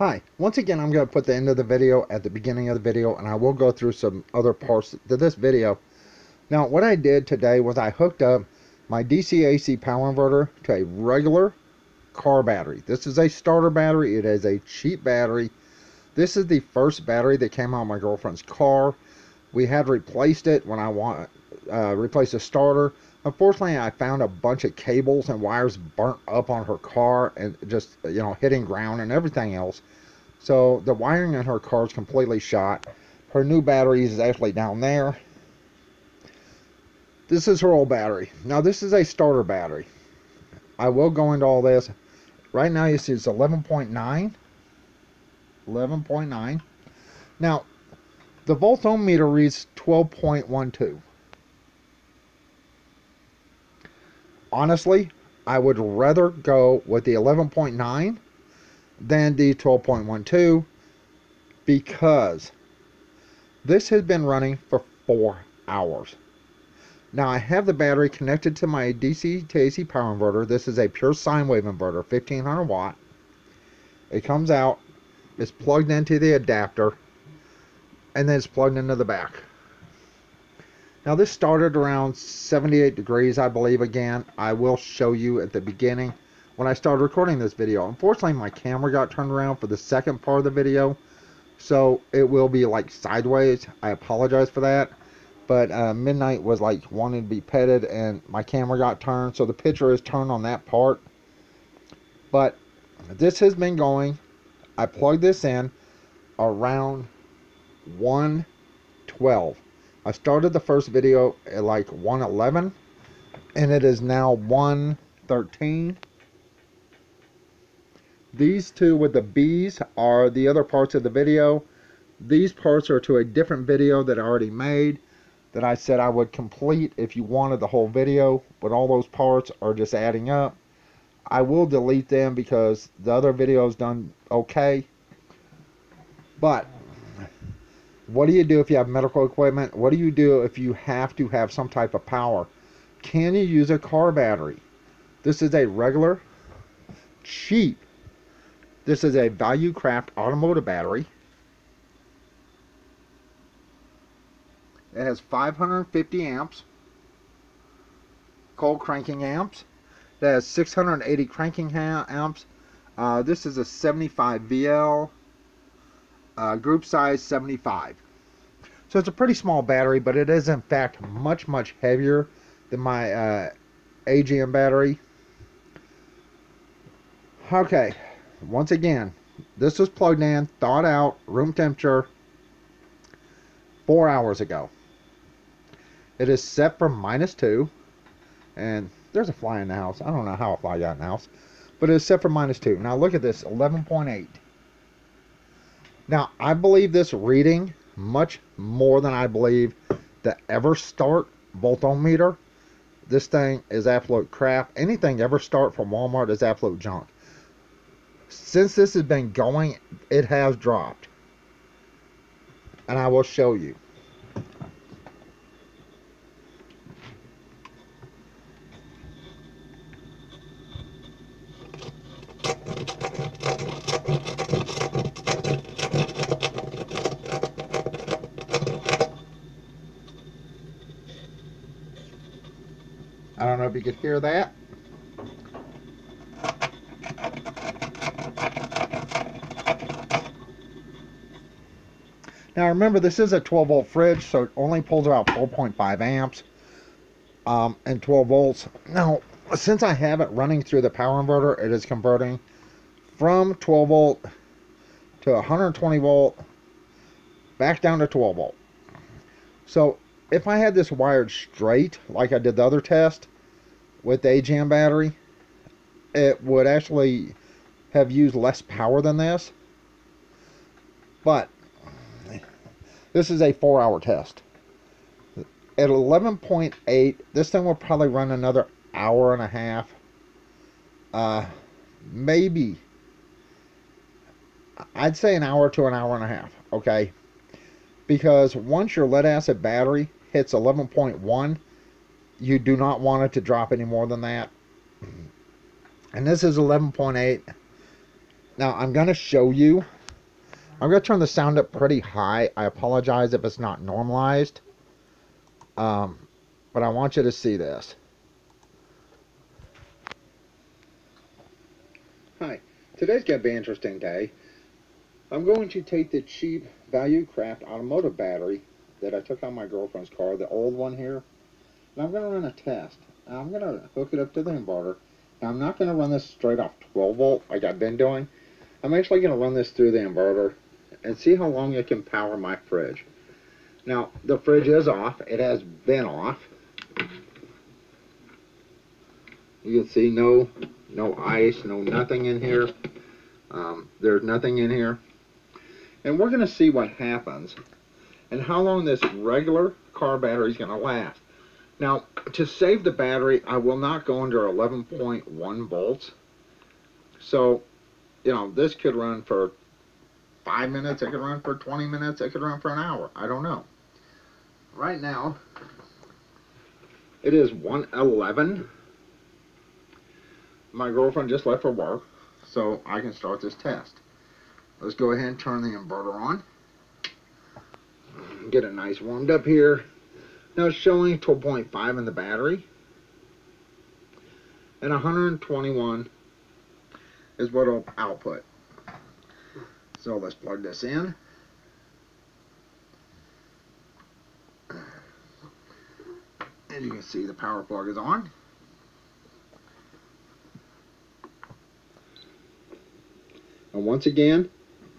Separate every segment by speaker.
Speaker 1: Hi, once again I'm going to put the end of the video at the beginning of the video, and I will go through some other parts to this video. Now what I did today was I hooked up my DC-AC power inverter to a regular car battery. This is a starter battery. It is a cheap battery. This is the first battery that came out of my girlfriend's car. We had replaced it when I replaced the starter. Unfortunately, I found a bunch of cables and wires burnt up on her car and just, hitting ground and everything else. So the wiring in her car is completely shot. Her new battery is actually down there. This is her old battery. Now this is a starter battery. I will go into all this. Right now you see it's 11.9. 11.9. Now the volt ohm meter reads 12.12. Honestly, I would rather go with the 11.9 than the 12.12 because this has been running for 4 hours. Now I have the battery connected to my DC to AC power inverter. This is a pure sine wave inverter, 1500 watt. It comes out, it's plugged into the adapter, and then it's plugged into the back. Now this started around 78 degrees, I believe. Again, I will show you at the beginning when I started recording this video. Unfortunately, my camera got turned around for the second part of the video, so it will be like sideways. I apologize for that, but midnight was like wanting to be petted and my camera got turned, so the picture is turned on that part. But this has been going. I plugged this in around 1:12. I started the first video at like 1:11 and it is now 1:13. These two with the B's are the other parts of the video. These parts are to a different video that I already made that I said I would complete if you wanted the whole video, but all those parts are just adding up. I will delete them because the other video is done okay. But what do you do if you have medical equipment? What do you do if you have to have some type of power? Can you use a car battery? This is a regular, cheap, this is a Value Craft automotive battery. It has 550 amps, cold cranking amps. It has 680 cranking amps. This is a 75 VL, group size 75. So it's a pretty small battery, but it is in fact much heavier than my AGM battery. Okay, once again, this was plugged in, thawed out, room temperature 4 hours ago. It is set for -2, and there's a fly in the house. I don't know how a fly got in the house, but it is set for -2. Now look at this, 11.8. Now I believe this reading much more than I believe the Ever Start volt ohm meter. This thing is absolute crap. Anything Ever Start from Walmart is absolute junk. Since this has been going, it has dropped, and I will show you. I don't know if you could hear that. Now remember, this is a 12 volt fridge, so it only pulls about 4.5 amps and 12 volts. Now, since I have it running through the power inverter, it is converting from 12 volt to 120 volt back down to 12 volt. So if I had this wired straight like I did the other test with the AGM battery, it would actually have used less power than this. But this is a 4-hour test. At 11.8, this thing will probably run another hour and a half. Maybe. I'd say an hour to an hour and a half, okay? Because once your lead acid battery hits 11.1, you do not want it to drop any more than that. And this is 11.8. Now I'm going to show you. I'm going to turn the sound up pretty high. I apologize if it's not normalized. But I want you to see this. Hi, today's going to be an interesting day. I'm going to take the cheap value craft automotive battery that I took on my girlfriend's car, the old one here, and I'm going to run a test. And I'm going to hook it up to the inverter. Now I'm not going to run this straight off 12 volt like I've been doing. I'm actually going to run this through the inverter and see how long it can power my fridge. Now the fridge is off. It has been off. You can see no ice, no nothing in here. There's nothing in here. And we're going to see what happens and how long this regular car battery is going to last. Now, to save the battery, I will not go under 11.1 volts. So, you know, this could run for 5 minutes, it could run for 20 minutes, it could run for an hour. I don't know. Right now, it is 1:11. My girlfriend just left for work, so I can start this test. Let's go ahead and turn the inverter on. Get it nice warmed up here. Now it's showing 12.5 in the battery. And 121 is what it'll output. So let's plug this in. And you can see the power plug is on. And once again,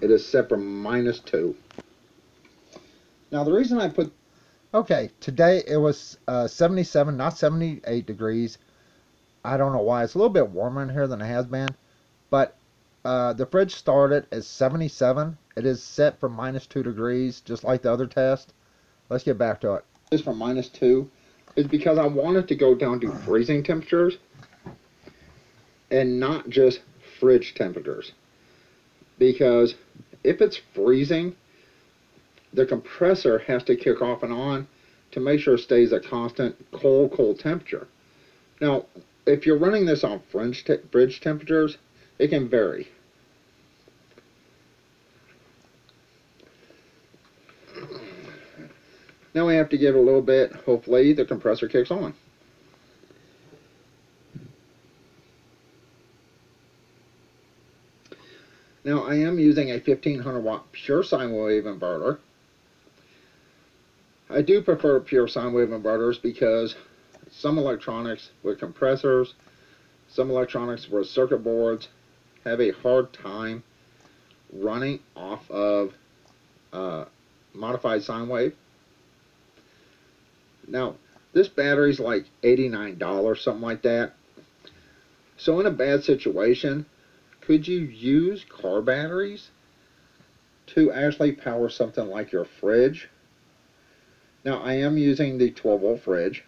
Speaker 1: it is set for -2. Now the reason I put... Okay, today it was 77, not 78 degrees. I don't know why. It's a little bit warmer in here than it has been. But the fridge started at 77. It is set for -2 degrees, just like the other test. Let's get back to it. This for -2 is because I want it to go down to freezing temperatures and not just fridge temperatures. Because if it's freezing, the compressor has to kick off and on to make sure it stays a constant cold temperature. Now, if you're running this on fridge temperatures, it can vary. Now we have to give it a little bit. Hopefully the compressor kicks on. Now I am using a 1500 watt pure sine wave inverter. I do prefer pure sine wave inverters because some electronics with compressors, some electronics with circuit boards have a hard time running off of modified sine wave. Now this battery's like $89, something like that. So in a bad situation, could you use car batteries to actually power something like your fridge? Now I am using the 12 volt fridge,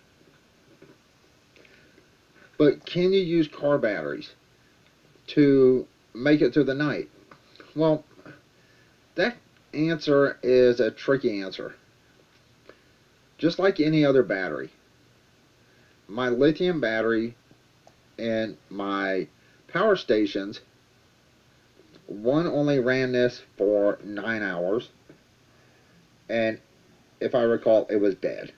Speaker 1: but can you use car batteries to make it through the night? Well, that answer is a tricky answer. Just like any other battery, my lithium battery and my power stations, one only ran this for 9 hours, and if I recall, it was dead.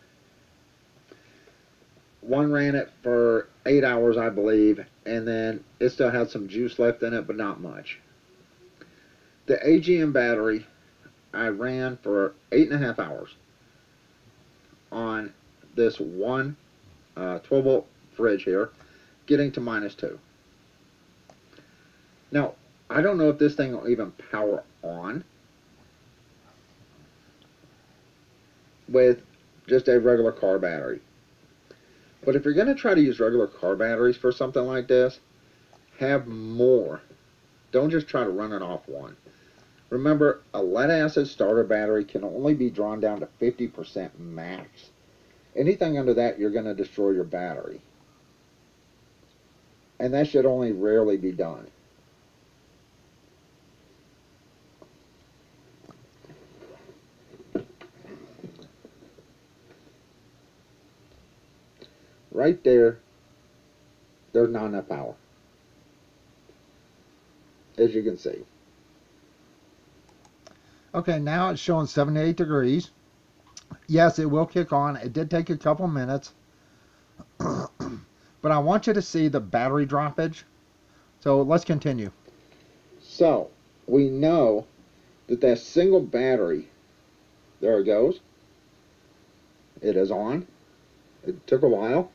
Speaker 1: One ran it for 8 hours, I believe, and then it still had some juice left in it, but not much. The AGM battery I ran for 8.5 hours on this one 12 volt fridge here, getting to -2. Now, I don't know if this thing will even power on with just a regular car battery. But if you're going to try to use regular car batteries for something like this, have more. Don't just try to run it off one. Remember, a lead acid starter battery can only be drawn down to 50% max. Anything under that, you're going to destroy your battery. And that should only rarely be done. Right there, there's not enough power. as you can see. Okay, now it's showing 78 degrees. Yes, it will kick on. It did take a couple minutes. But I want you to see the battery droppage. So let's continue. So we know that that single battery, there it goes. It is on. It took a while.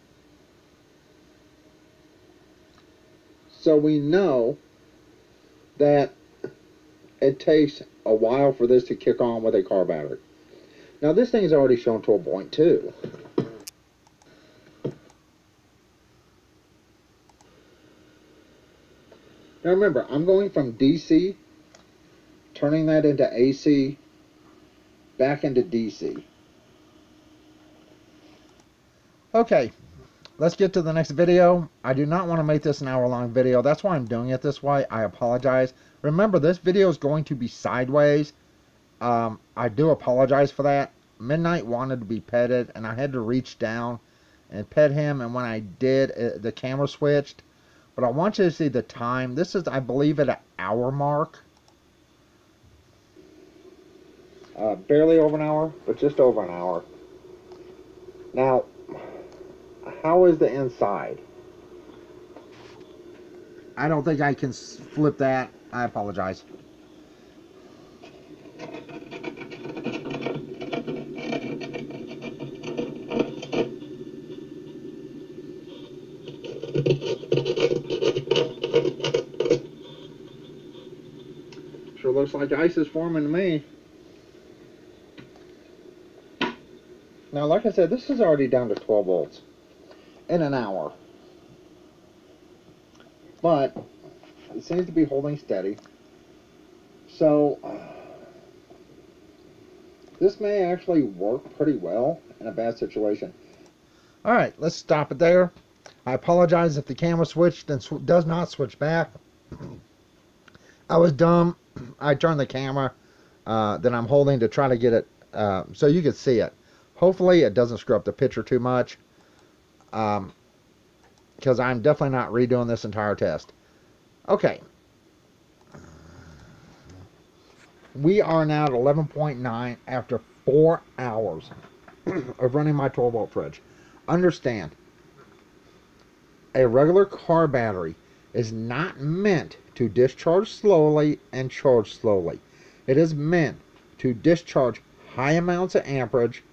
Speaker 1: So we know that it takes a while for this to kick on with a car battery. Now this thing is already shown 12.2. Now remember, I'm going from DC, turning that into AC, back into DC. Okay, let's get to the next video. I do not want to make this an hour-long video. That's why I'm doing it this way. I apologize. Remember, this video is going to be sideways. I do apologize for that. Midnight wanted to be petted, and I had to reach down and pet him, and when I did, the camera switched. But I want you to see the time. This is, I believe, at an hour mark. Barely over an hour, but just over an hour. Now, how is the inside? I don't think I can flip that. I apologize. Sure looks like ice is forming to me. Now, like I said, this is already down to 12 volts in an hour. But it seems to be holding steady. So this may actually work pretty well in a bad situation. All right, let's stop it there. I apologize if the camera switched and does not switch back. I was dumb. I turned the camera that I'm holding to try to get it so you can see it. Hopefully it doesn't screw up the picture too much, because I'm definitely not redoing this entire test. Okay. We are now at 11.9 after 4 hours of running my 12 volt fridge. Understand, a regular car battery is not meant to discharge slowly and charge slowly. It is meant to discharge high amounts of amperage,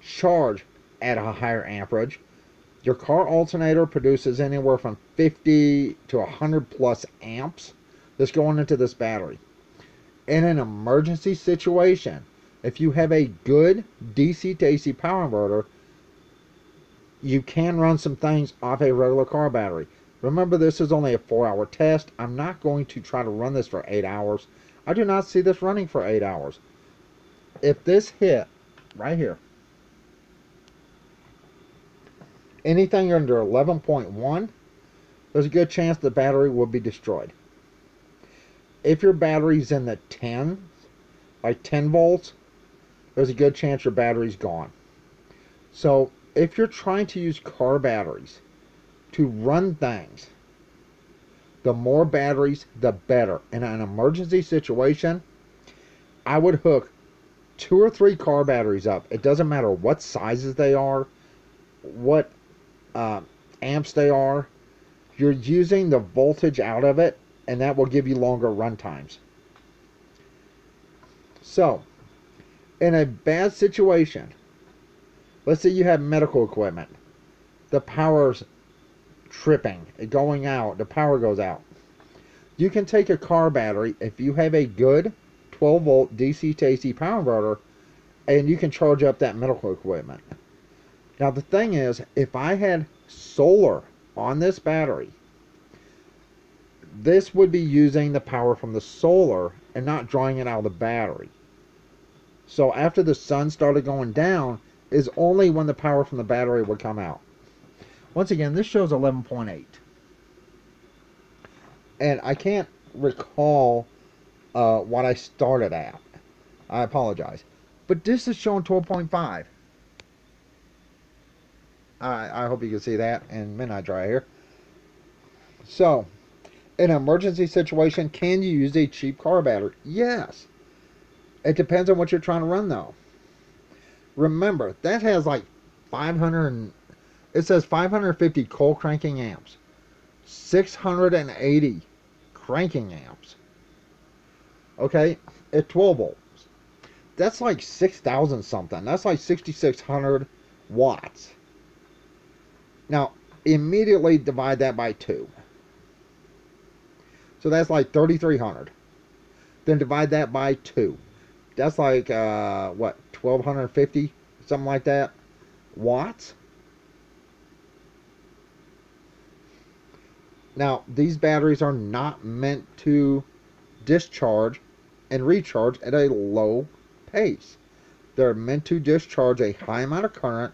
Speaker 1: charge at a higher amperage. Your car alternator produces anywhere from 50 to 100 plus amps that's going into this battery. In an emergency situation, if you have a good DC to AC power inverter, you can run some things off a regular car battery. Remember, this is only a 4-hour test. I'm not going to try to run this for 8 hours. I do not see this running for 8 hours. If this hit right here, anything under 11.1, there's a good chance the battery will be destroyed. If your battery's in the 10s, like 10 volts, there's a good chance your battery's gone. So if you're trying to use car batteries to run things, the more batteries, the better. In an emergency situation, I would hook 2 or 3 car batteries up. It doesn't matter what sizes they are, what amps they are. You're using the voltage out of it, and that will give you longer run times. So, in a bad situation, let's say you have medical equipment, the power's tripping, going out, the power goes out. You can take a car battery, if you have a good 12 volt DC to AC power inverter, and you can charge up that medical equipment. Now the thing is, if I had solar on this battery, this would be using the power from the solar and not drawing it out of the battery. So after the sun started going down is only when the power from the battery would come out. Once again, this shows 11.8. And I can't recall what I started at. I apologize. But this is showing 12.5. I hope you can see that in midnight dry here. So, In an emergency situation, can you use a cheap car battery? Yes. It depends on what you're trying to run, though. Remember, that has like 500, it says 550 cold cranking amps, 680 cranking amps. Okay, at 12 volts. That's like 6,000 something. That's like 6,600 watts. Now, immediately divide that by 2. So that's like 3,300. Then divide that by 2. That's like, what, 1,250? Something like that. Watts. Now, these batteries are not meant to discharge and recharge at a low pace. They're meant to discharge a high amount of current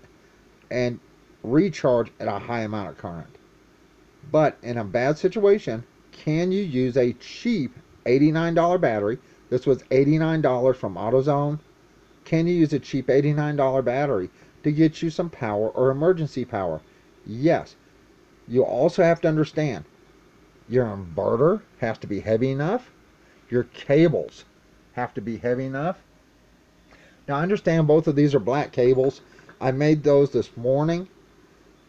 Speaker 1: and recharge at a high amount of current. But in a bad situation, can you use a cheap $89 battery? This was $89 from AutoZone. Can you use a cheap $89 battery to get you some power or emergency power? Yes. You also have to understand, your inverter has to be heavy enough. Your cables have to be heavy enough. Now, I understand both of these are black cables. I made those this morning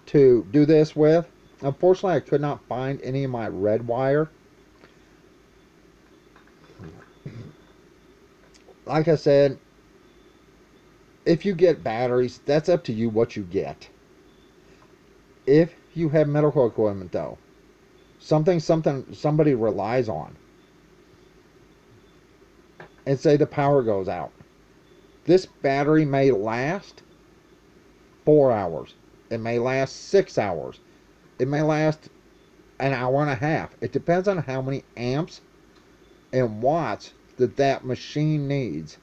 Speaker 1: to do this with. Unfortunately, I could not find any of my red wire. Like I said, if you get batteries, that's up to you what you get. If you have medical equipment, though, something somebody relies on, and say the power goes out, this battery may last 4 hours. It may last 6 hours. It may last an hour and a half. It depends on how many amps and watts that machine needs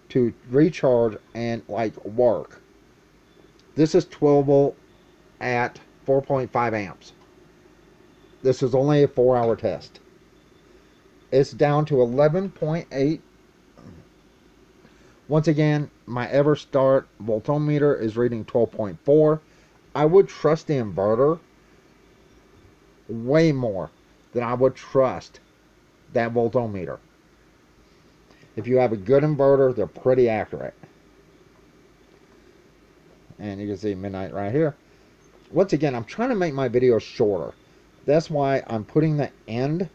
Speaker 1: to recharge and like work. This is 12 volt at 4.5 amps. This is only a 4-hour test. It's down to 11.8. Once again, my EverStart voltometer is reading 12.4. I would trust the inverter way more than I would trust that voltometer. If you have a good inverter, they're pretty accurate. And you can see midnight right here. Once again, I'm trying to make my videos shorter. That's why I'm putting the end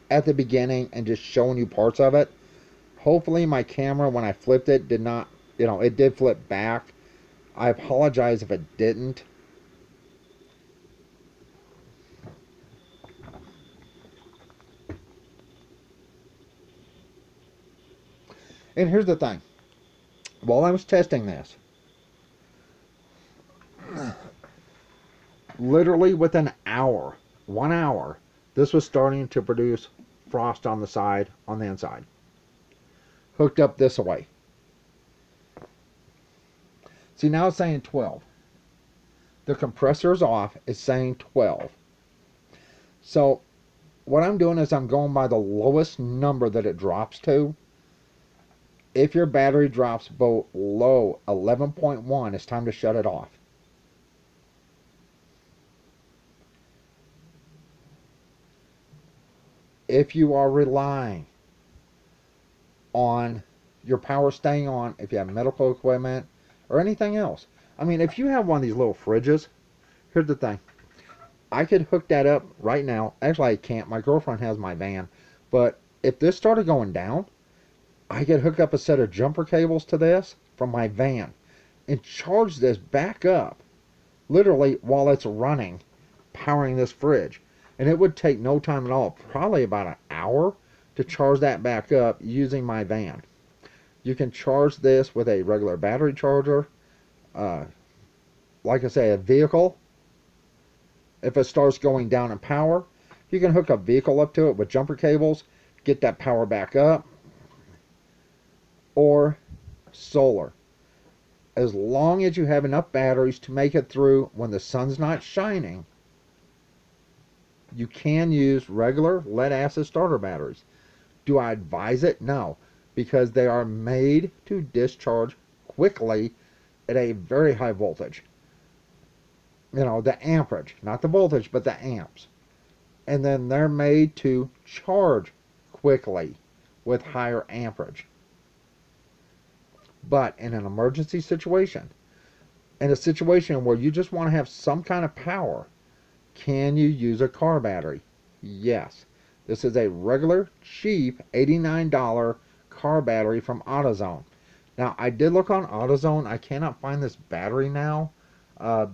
Speaker 1: at the beginning and just showing you parts of it. Hopefully my camera, when I flipped it, did not, it did flip back. I apologize if it didn't. And here's the thing. While I was testing this, literally within an hour, 1 hour, this was starting to produce frost on the side, on the inside. Hooked up this way. See, now it's saying 12. The compressor is off. It's saying 12. So what I'm doing is I'm going by the lowest number that it drops to. If your battery drops below 11.1, it's time to shut it off. If you are relying on your power staying on, if you have medical equipment or anything else. I mean, if you have one of these little fridges, here's the thing. I could hook that up right now. Actually, I can't. My girlfriend has my van. But if this started going down, I could hook up a set of jumper cables to this from my van and charge this back up, literally while it's running, powering this fridge. And it would take no time at all, probably about an hour to charge that back up using my van. You can charge this with a regular battery charger. Like I say, a vehicle. If it starts going down in power, you can hook a vehicle up to it with jumper cables, get that power back up. Or solar. As long as you have enough batteries to make it through when the sun's not shining, you can use regular lead acid starter batteries. Do I advise it? No, because they are made to discharge quickly at a very high voltage. The amperage, not the voltage, but the amps. and then they're made to charge quickly with higher amperage. But in an emergency situation, in a situation where you just want to have some kind of power, can you use a car battery? Yes. This is a regular, cheap, $89 car battery from AutoZone. Now, I did look on AutoZone. I cannot find this battery now.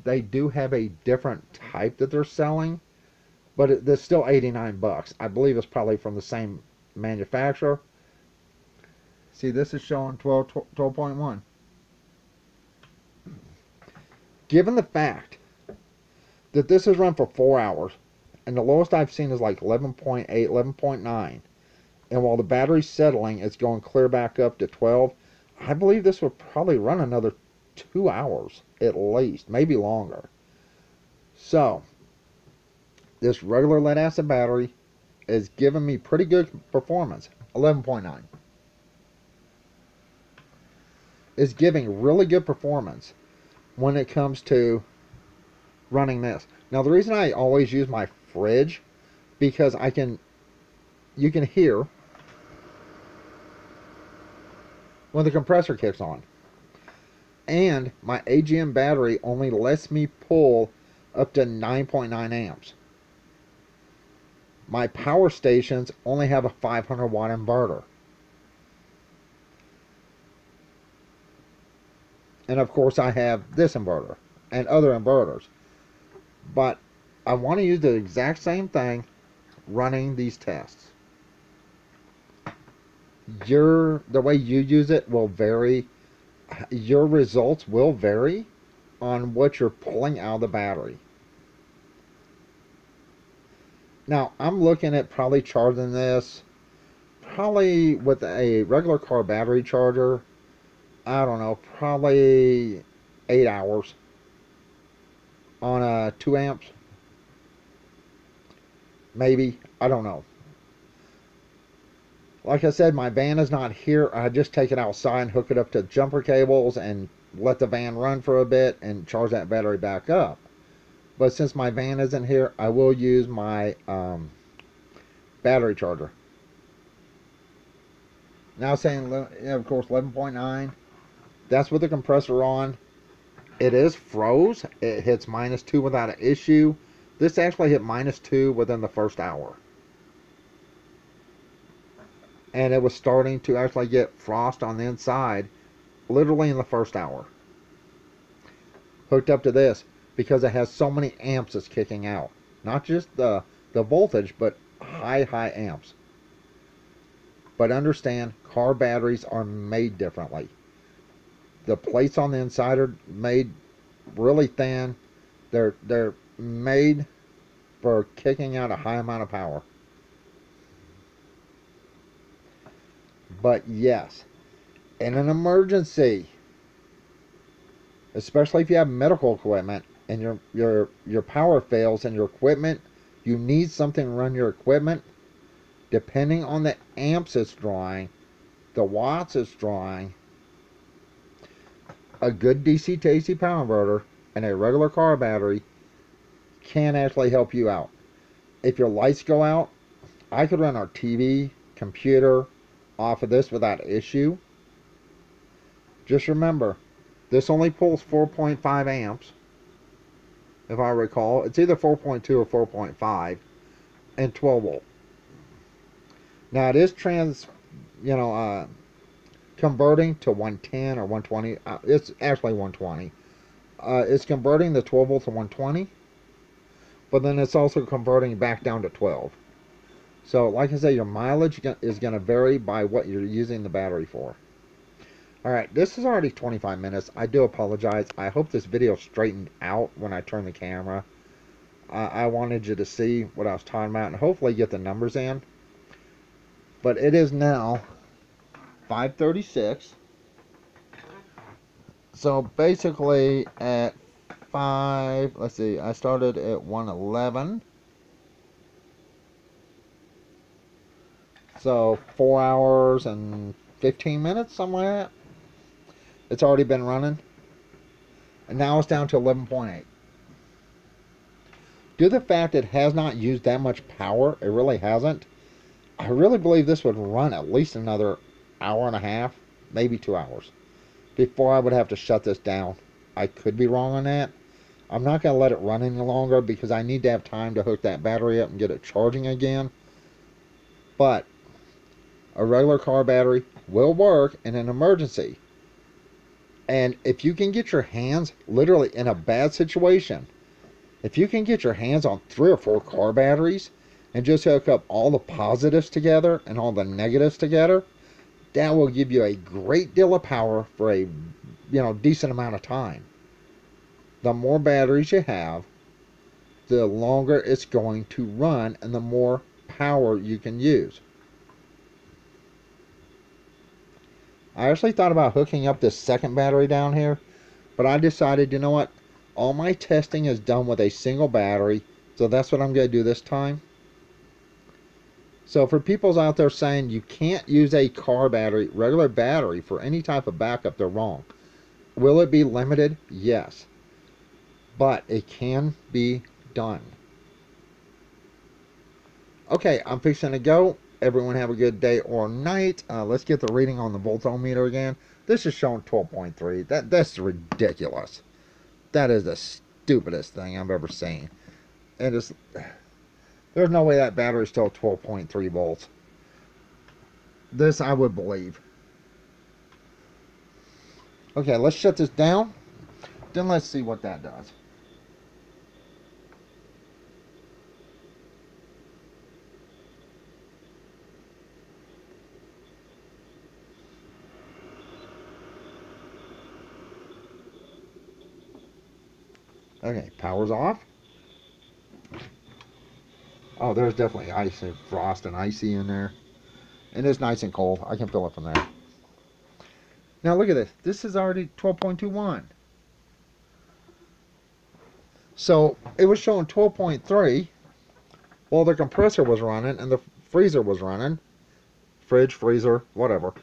Speaker 1: They do have a different type that they're selling, but it's still 89 bucks. I believe it's probably from the same manufacturer. See, this is showing 12.1. Given the fact that this is run for 4 hours, and the lowest I've seen is like 11.8, 11.9, and while the battery's settling, it's going clear back up to 12, I believe this would probably run another 2 hours at least, maybe longer. So, this regular lead acid battery is giving me pretty good performance. 11.9 is giving really good performance when it comes to running this. Now, the reason I always use my fridge, because you can hear when the compressor kicks on. And my AGM battery only lets me pull up to 9.9 amps. My power stations only have a 500 watt inverter. And of course I have this inverter and other inverters. But I want to use the exact same thing running these tests. The way you use it will vary. Your results will vary on what you're pulling out of the battery. Now, I'm looking at probably charging this probably with a regular car battery charger. I don't know, probably 8 hours on a 2 amps. Maybe, I don't know. Like I said, my van is not here. I just take it outside and hook it up to jumper cables and let the van run for a bit and charge that battery back up. But since my van isn't here, I will use my battery charger. Now saying, of course, 11.9. That's with the compressor on. It is froze. It hits -2 without an issue. This actually hit -2 within the first hour. And it was starting to actually get frost on the inside literally in the first hour. Hooked up to this because it has so many amps it's kicking out. Not just the voltage, but high amps. But understand, car batteries are made differently. The plates on the inside are made really thin. They're made for kicking out a high amount of power. But yes, in an emergency, especially if you have medical equipment and your power fails and your equipment, you need something to run your equipment. Depending on the amps it's drawing, the watts it's drawing, a good DC to AC power inverter and a regular car battery can actually help you out. If your lights go out, I could run our TV, computer off of this without issue. Just remember, this only pulls 4.5 amps, if I recall. It's either 4.2 or 4.5 and 12 volt. Now it is converting to 110 or 120. It's actually 120. It's converting the 12 volt to 120, but then it's also converting back down to 12. So like I say, your mileage is going to vary by what you're using the battery for. Alright, this is already 25 minutes. I do apologize. I hope this video straightened out when I turn the camera. I wanted you to see what I was talking about and hopefully get the numbers in. But it is now 5:36. So basically at 5, let's see, I started at 1:11. So 4 hours and 15 minutes, something like that. It's already been running. And now it's down to 11.8. due to the fact it has not used that much power, it really hasn't, I really believe this would run at least another hour and a half, maybe 2 hours, before I would have to shut this down. I could be wrong on that. I'm not going to let it run any longer because I need to have time to hook that battery up and get it charging again. But a regular car battery will work in an emergency. And if you can get your hands, literally in a bad situation, if you can get your hands on 3 or 4 car batteries and just hook up all the positives together and all the negatives together, that will give you a great deal of power for a decent amount of time. The more batteries you have, the longer it's going to run and the more power you can use. I actually thought about hooking up this second battery down here, but I decided, you know what, all my testing is done with a single battery, so that's what I'm going to do this time. So for people out there saying you can't use a car battery, regular battery, for any type of backup, they're wrong. Will it be limited? Yes. But it can be done. Okay, I'm fixing to go. Everyone have a good day or night. Let's get the reading on the voltometer again. This is showing 12.3. That's ridiculous. That is the stupidest thing I've ever seen. There's no way that battery's still 12.3 volts. This I would believe. Okay, let's shut this down. Then let's see what that does. Okay, power's off. Oh, there's definitely ice and frost and icy in there. And it's nice and cold. I can feel it from there. Now look at this. This is already 12.21. So it was showing 12.3 while the compressor was running and the freezer was running. Fridge, freezer, whatever.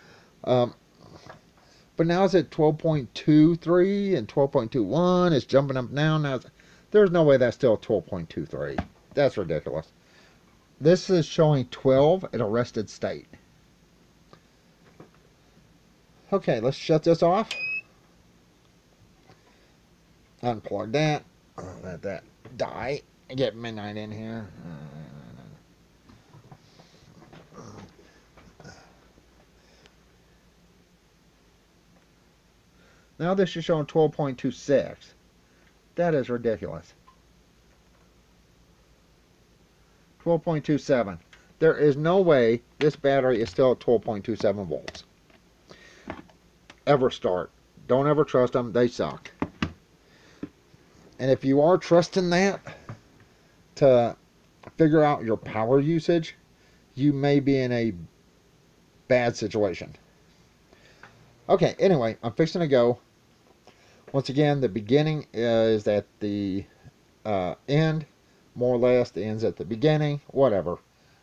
Speaker 1: But now it's at 12.23 and 12.21. It's jumping up now. There's no way that's still 12.23. That's ridiculous. This is showing 12 at a rested state. Okay, let's shut this off. Unplug that. Let that die. Get midnight in here. Now this is showing 12.26. That is ridiculous. 12.27. There is no way this battery is still at 12.27 volts. EverStart. Don't ever trust them. They suck. And if you are trusting that to figure out your power usage, you may be in a bad situation. Okay, anyway, I'm fixing to go. Once again, the beginning is at the end. More or less, the end's at the beginning. Whatever.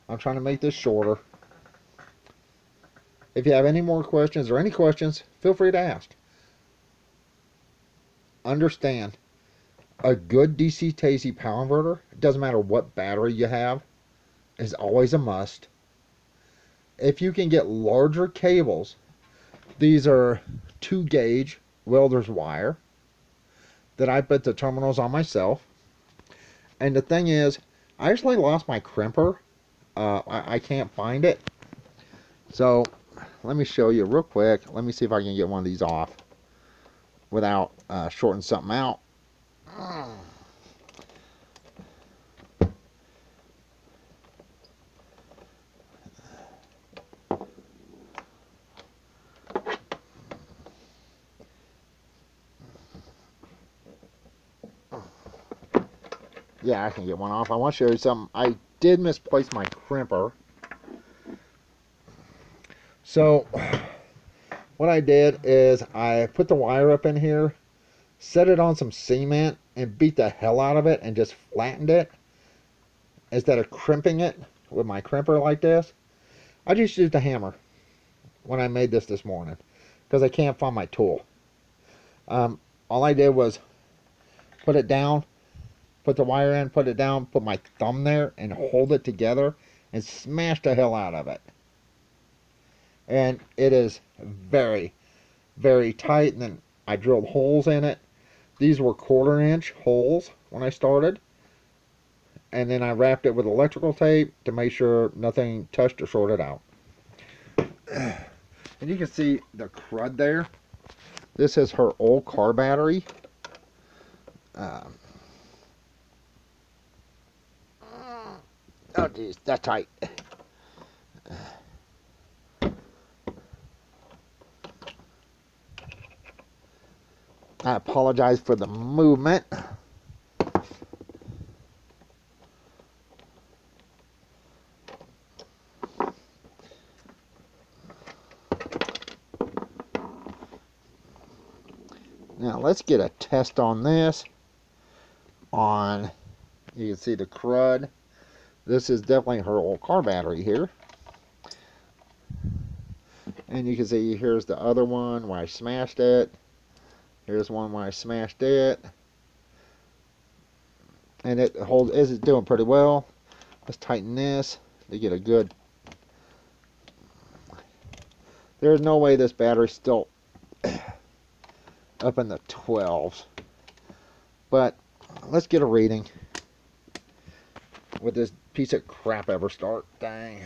Speaker 1: I'm trying to make this shorter. If you have any more questions or any questions, feel free to ask. Understand, a good DC to AC power inverter, it doesn't matter what battery you have, is always a must. If you can get larger cables, these are 2 gauge welder's wire that I put the terminals on myself. And the thing is, I actually lost my crimper. I can't find it. So let me show you real quick. Let me see if I can get one of these off without shorting something out. Yeah, I can get one off. I want to show you something. I did misplace my crimper. So what I did is I put the wire up in here, set it on some cement, and beat the hell out of it and just flattened it instead of crimping it with my crimper like this. I just used a hammer when I made this morning because I can't find my tool. All I did was put it down, put the wire in, put it down, put my thumb there, and hold it together, and smash the hell out of it. And it is very, very tight. And then I drilled holes in it. These were 1/4 inch holes when I started. And then I wrapped it with electrical tape to make sure nothing touched or shorted out. And you can see the crud there. This is her old car battery. Oh geez, that's tight. I apologize for the movement. Now let's get a test on this. You can see the crud. This is definitely her old car battery here. And you can see here's the other one where I smashed it. Here's one where I smashed it. And it holds, is doing pretty well. Let's tighten this to get a good. There's no way this battery's still up in the 12s. But let's get a reading. Would this piece of crap ever start? Dang.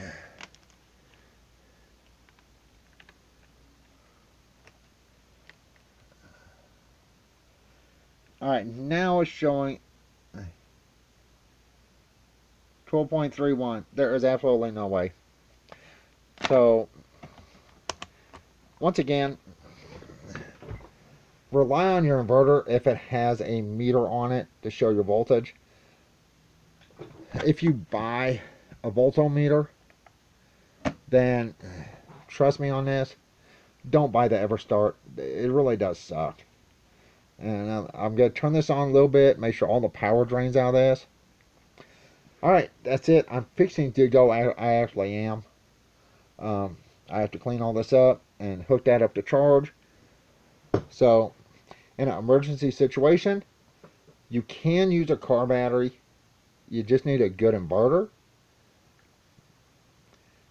Speaker 1: Alright, now it's showing 12.31. There is absolutely no way. So, once again, rely on your inverter if it has a meter on it to show your voltage. If you buy a voltometer, then trust me on this, don't buy the EverStart. It really does suck. And I'm going to turn this on a little bit, make sure all the power drains out of this. Alright, that's it. I'm fixing to go. I actually am. I have to clean all this up and hook that up to charge. So, in an emergency situation, you can use a car battery. You just need a good inverter.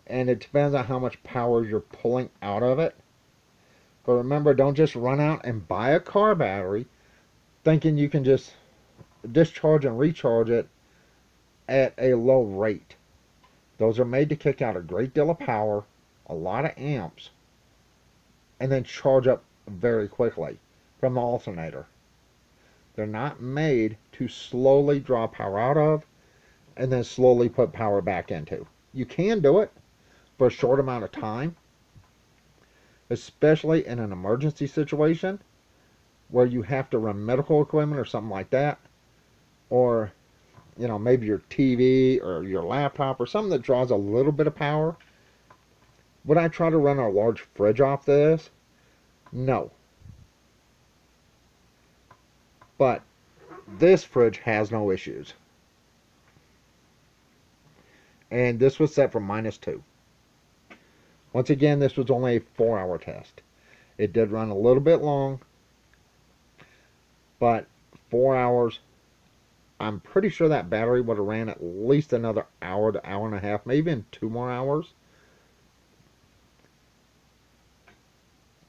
Speaker 1: And it depends on how much power you're pulling out of it. But remember, don't just run out and buy a car battery thinking you can just discharge and recharge it at a low rate. Those are made to kick out a great deal of power, a lot of amps, and then charge up very quickly from the alternator. They're not made to slowly draw power out of and then slowly put power back into. You can do it for a short amount of time, especially in an emergency situation where you have to run medical equipment or something like that, or you know, maybe your TV or your laptop or something that draws a little bit of power. Would I try to run a large fridge off this? No. But this fridge has no issues. And this was set for -2. Once again, this was only a 4-hour test. It did run a little bit long, but 4 hours, I'm pretty sure that battery would have ran at least another hour to hour and a half, maybe even 2 more hours.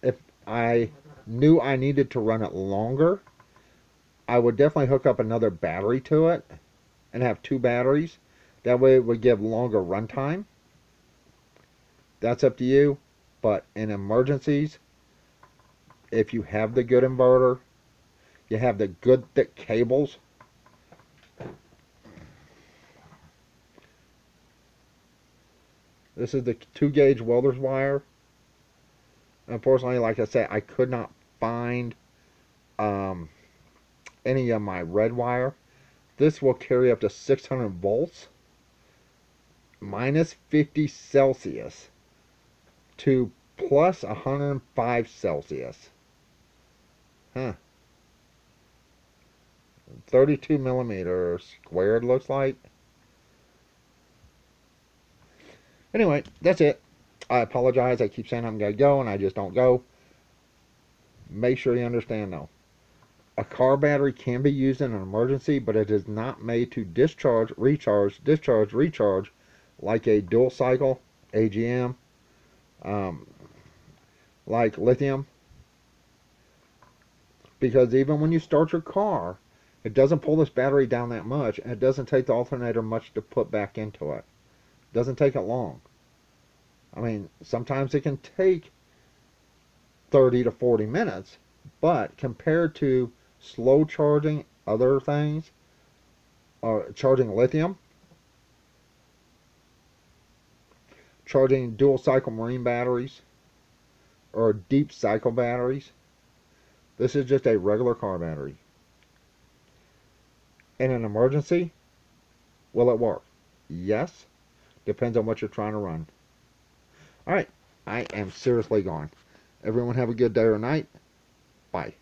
Speaker 1: If I knew I needed to run it longer, I would definitely hook up another battery to it and have 2 batteries. That way it would give longer runtime. That's up to you. But in emergencies, if you have the good inverter, you have the good thick cables, this is the 2-gauge welder's wire. Unfortunately, like I said, I could not find any of my red wire. This will carry up to 600 volts, -50 Celsius to plus 105 Celsius. Huh. 32 millimeters squared, looks like. Anyway, that's it. I apologize. I keep saying I'm going to go, and I just don't go. Make sure you understand, though. A car battery can be used in an emergency, but it is not made to discharge, recharge like a dual cycle AGM, um, like lithium. Because even when you start your car, it doesn't pull this battery down that much, and it doesn't take the alternator much to put back into it. It doesn't take it long. I mean, sometimes it can take 30 to 40 minutes, but compared to slow charging other things, charging lithium, charging dual cycle marine batteries, or deep cycle batteries, this is just a regular car battery. In an emergency, will it work? Yes. Depends on what you're trying to run. Alright, I am seriously gone. Everyone have a good day or night. Bye.